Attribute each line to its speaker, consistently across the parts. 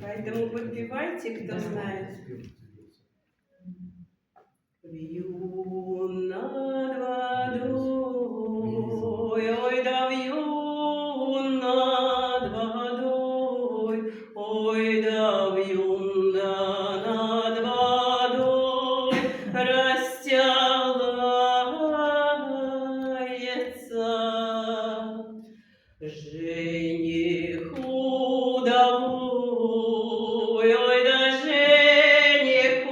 Speaker 1: Поэтому подпевайте, кто знает. Вьюн над водой, ой да вьюн над водой, ой да вьюн да над водой расстилается жених удалой, ой да жених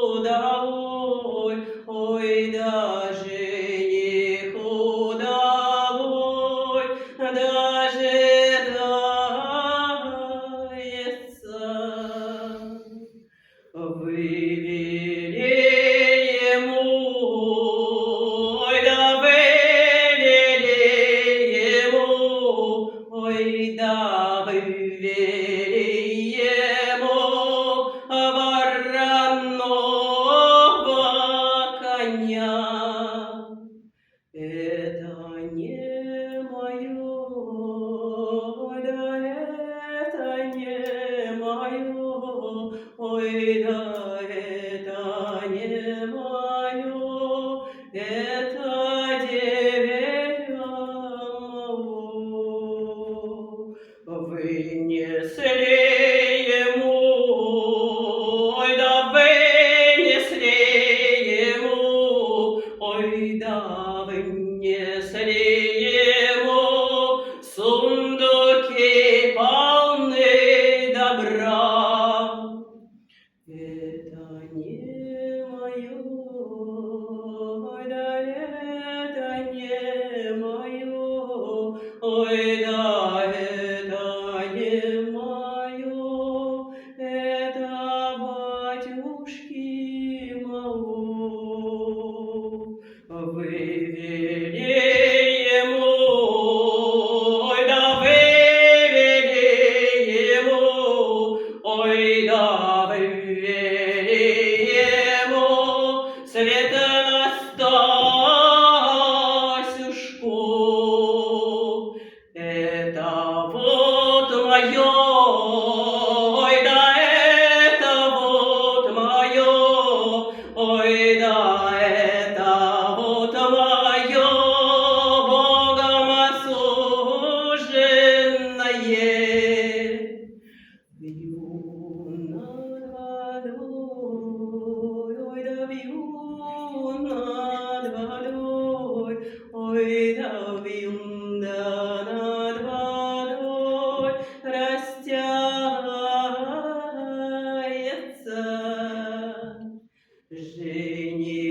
Speaker 1: удалой, ой да жених удалой дожидается. Вывели ему, ой да вывели ему, ой да вывели ему вороного коня. Это не мое, да это не мое, ой да это не мое, это деверя. Вынесли ему, ой да вынесли ему, ой да вынесли ему сундуки полны добра. Это не мое, ой да это не мое, ой да это не мое, это батюшки моего. Вывели ему, ой да вывели ему, ой да вывели ему Света-Настасюшку. Это вот мое, ой да это вот мое, ой да это вот мое Богом осужденное. Вьюн над водой, ой да вьюн над водой, ой да вьюн да над водой растягается. Жених